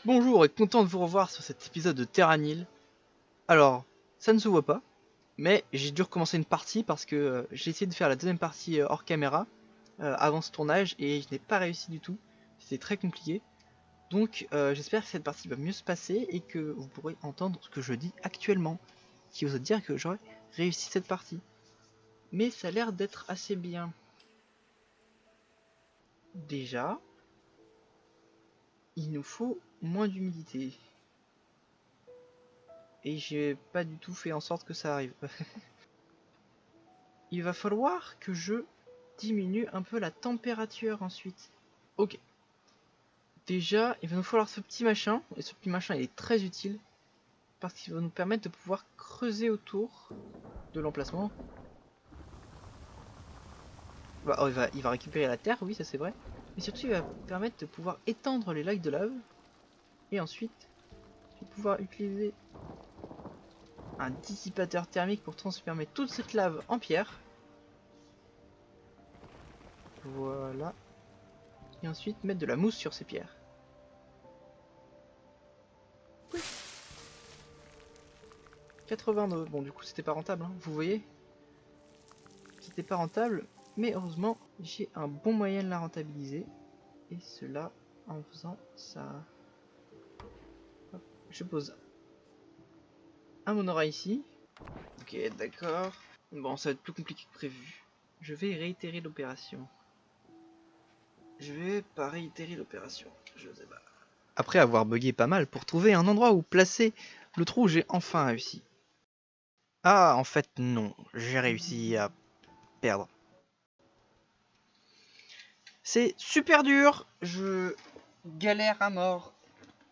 Bonjour et content de vous revoir sur cet épisode de Terranil. Alors, ça ne se voit pas, mais j'ai dû recommencer une partie parce que j'ai essayé de faire la deuxième partie hors caméra avant ce tournage et je n'ai pas réussi du tout. C'était très compliqué. Donc j'espère que cette partie va mieux se passer et que vous pourrez entendre ce que je dis actuellement, qui vous dire que j'aurais réussi cette partie. Mais ça a l'air d'être assez bien. Déjà, il nous faut moins d'humidité. Et j'ai pas du tout fait en sorte que ça arrive. Il va falloir que je diminue un peu la température ensuite. Ok. Déjà, il va nous falloir ce petit machin. Et ce petit machin, il est très utile. Parce qu'il va nous permettre de pouvoir creuser autour de l'emplacement. Bah, oh, il va récupérer la terre, oui, ça c'est vrai. Mais surtout, il va permettre de pouvoir étendre les lacs de lave. Et ensuite, je vais pouvoir utiliser un dissipateur thermique pour transformer toute cette lave en pierre. Voilà. Et ensuite, mettre de la mousse sur ces pierres. 82, bon du coup c'était pas rentable, hein. Vous voyez, c'était pas rentable, mais heureusement j'ai un bon moyen de la rentabiliser, et cela en faisant ça. Hop, je pose un monorail ici, ok d'accord, bon ça va être plus compliqué que prévu, je vais réitérer l'opération. Je vais pas réitérer l'opération, je sais pas. Après avoir bugué pas mal pour trouver un endroit où placer le trou, j'ai enfin réussi. Ah en fait non, j'ai réussi à perdre. C'est super dur, je galère à mort.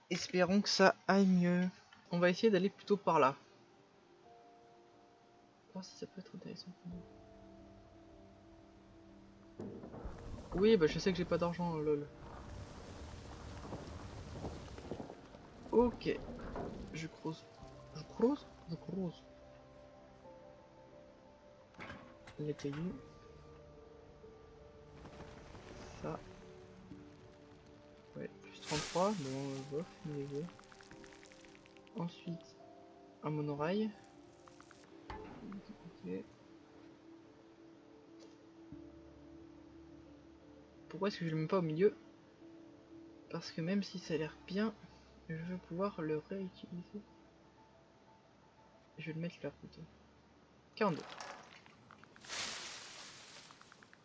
Espérons que ça aille mieux. On va essayer d'aller plutôt par là. Voir si ça peut être intéressant. Oui, bah je sais que j'ai pas d'argent, lol. Ok, je creuse. Je creuse. Les cailloux. Ça. Ouais, plus 33. Bon, bof, niveau. Ensuite, un monorail. Ok. Pourquoi est-ce que je le mets pas au milieu? Parce que même si ça a l'air bien, je veux pouvoir le réutiliser. Je vais le mettre là plutôt. 42.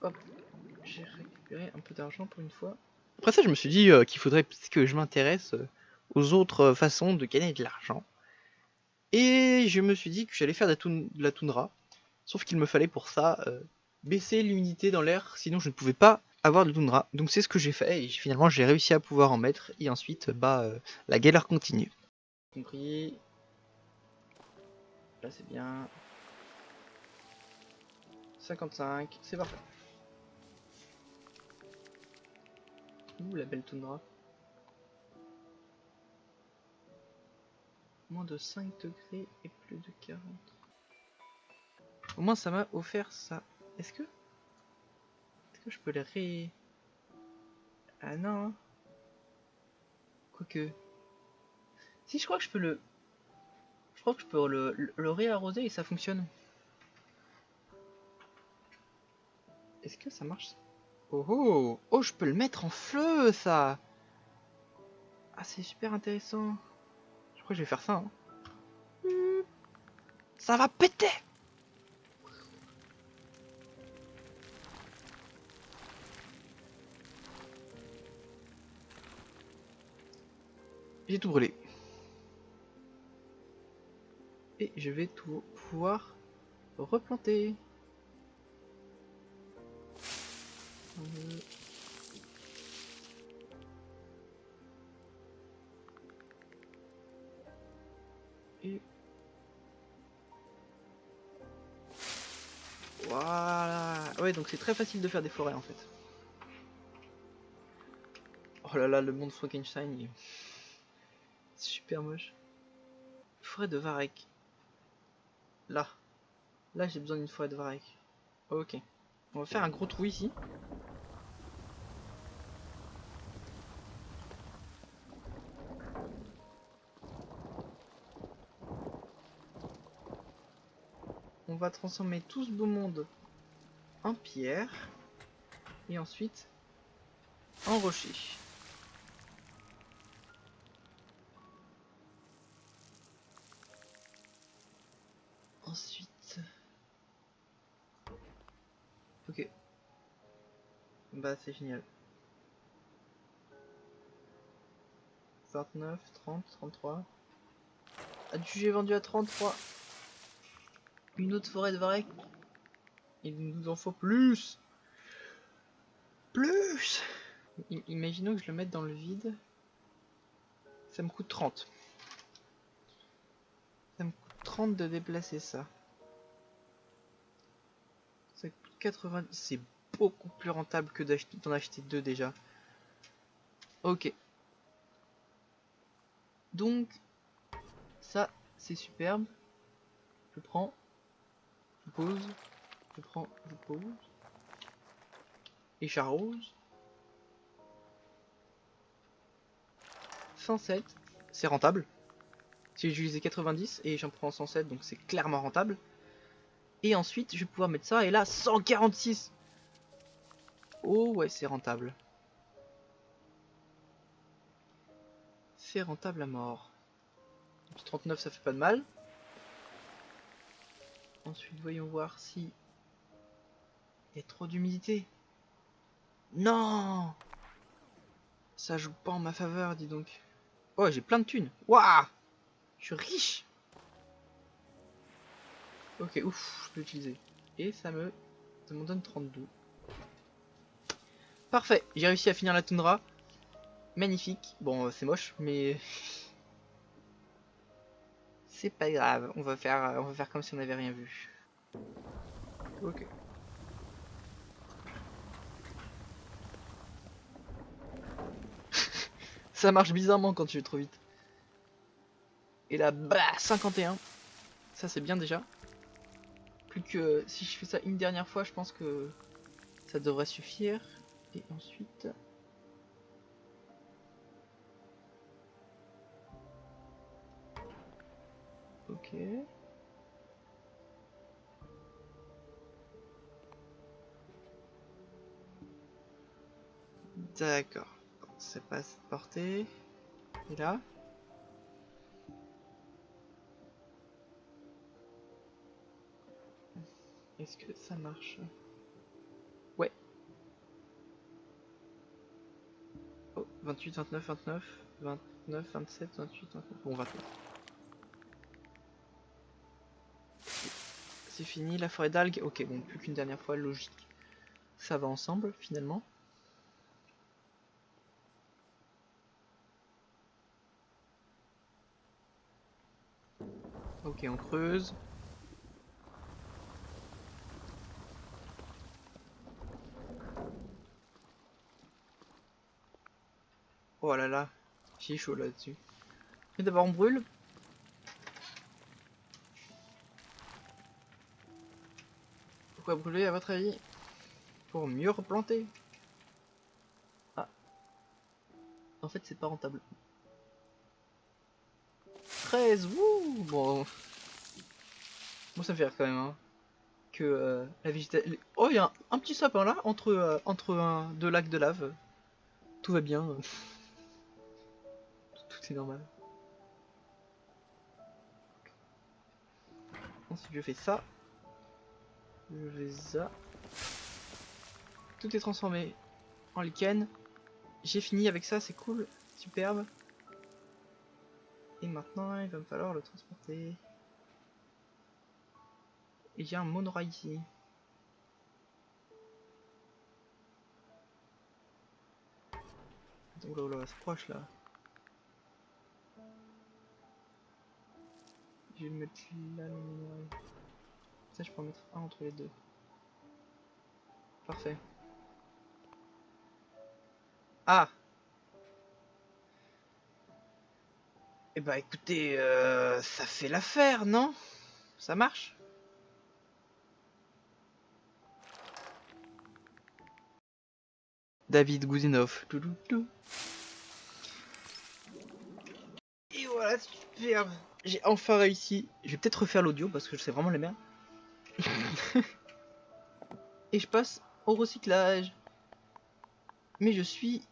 Hop, j'ai récupéré un peu d'argent pour une fois. Après ça, je me suis dit qu'il faudrait que je m'intéresse aux autres façons de gagner de l'argent. Et je me suis dit que j'allais faire de la toundra. Sauf qu'il me fallait pour ça baisser l'humidité dans l'air, sinon je ne pouvais pas avoir de toundra. Donc c'est ce que j'ai fait et finalement j'ai réussi à pouvoir en mettre. Et ensuite, la galère continue. Compris. Là c'est bien. 55, c'est parfait. Ouh, la belle toundra. Moins de 5 degrés et plus de 40. Au moins ça m'a offert ça. Est-ce que je peux les ré... Ah non. Hein. Quoique... Si, je crois que je peux le... Je crois que je peux le réarroser et ça fonctionne. Est-ce que ça marche? Oh oh! Oh, je peux le mettre en feu, ça! Ah, c'est super intéressant. Je crois que je vais faire ça. Hein. Ça va péter! J'ai tout brûlé. Et je vais tout pouvoir replanter. Et... Voilà! Ouais, donc c'est très facile de faire des forêts, en fait. Oh là là, le monde Frankenstein, il est super moche. Forêt de Varek. Là. Là, j'ai besoin d'une forêt de Varek. Ok. On va faire un gros trou ici. on va transformer tout ce beau monde en pierre. Et ensuite en rocher. Ensuite... Ok. Bah c'est génial. 29, 30, 33. J'ai vendu à 33. Une autre forêt de varech. Il nous en faut plus. Plus. Imaginons que je le mette dans le vide. Ça me coûte 30. Ça me coûte 30 de déplacer ça. Ça coûte 90. C'est beaucoup plus rentable que d'en acheter 2 déjà. Ok. Donc, ça, c'est superbe. Je prends. Je pose. Je prends. Je pose. Et j'arrose. 107. C'est rentable. J'ai utilisé 90 et j'en prends 107, donc c'est clairement rentable. Et ensuite, je vais pouvoir mettre ça, et là, 146. Oh ouais, c'est rentable. C'est rentable à mort. Et puis 39, ça fait pas de mal. Ensuite, voyons voir si... il y a trop d'humidité. Non! Ça joue pas en ma faveur, dis donc. Oh, j'ai plein de thunes. Waouh! Je suis riche! Ok, ouf, je peux l'utiliser. Et ça m'en donne 32. Parfait, j'ai réussi à finir la toundra. Magnifique. Bon, c'est moche, mais... c'est pas grave, on va faire comme si on n'avait rien vu. Ok. Ça marche bizarrement quand tu vas trop vite. Et là, bah, 51. Ça c'est bien déjà. Plus que si je fais ça une dernière fois, je pense que ça devrait suffire. Et ensuite... ok. D'accord. C'est pas cette portée. Et là. Est-ce que ça marche? Ouais. Oh, 28, 29, 29, 29, 27, 28, 29. Bon, 29. C'est fini, la forêt d'algues. Ok, bon, plus qu'une dernière fois, logique. Ça va ensemble, finalement. Ok, on creuse. Oh là là, j'ai chaud là-dessus. Mais d'abord on brûle. Pourquoi brûler à votre avis? Pour mieux replanter. Ah, en fait c'est pas rentable. 13, wouh. Bon, moi ça me fait rire quand même, hein. Que la végétation... Oh, il y a un petit sapin là, entre deux lacs de lave. Tout va bien. Tout est normal. Ensuite je fais ça. Je fais ça. Tout est transformé en lichen. J'ai fini avec ça, c'est cool. Superbe. Et maintenant il va me falloir le transporter. Et j'ai un monorail ici. Oh là là, c'est proche là. Je vais le mettre là, le monorail. Ça, je peux en mettre un entre les deux. Parfait. Ah! Eh bah écoutez, ça fait l'affaire, non? Ça marche? David Gouzinov. Et voilà, superbe. J'ai enfin réussi. Je vais peut-être refaire l'audio parce que je sais vraiment la merde. Et je passe au recyclage. Mais je suis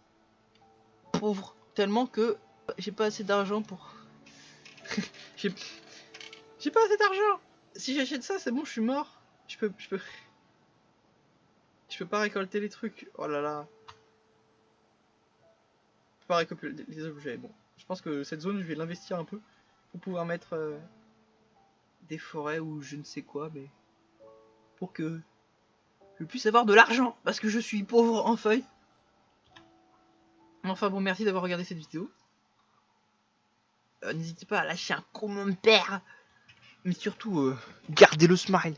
pauvre tellement que j'ai pas assez d'argent pour... j'ai pas assez d'argent. Si j'achète ça, c'est bon, je suis mort. Je peux pas récolter les trucs. Oh là là. Je peux pas récolter les objets. Bon, je pense que cette zone, je vais l'investir un peu pour pouvoir mettre des forêts ou je ne sais quoi, mais pour que je puisse avoir de l'argent parce que je suis pauvre en feuilles. Enfin bon, merci d'avoir regardé cette vidéo. N'hésitez pas à lâcher un commentaire, mais surtout gardez le smile.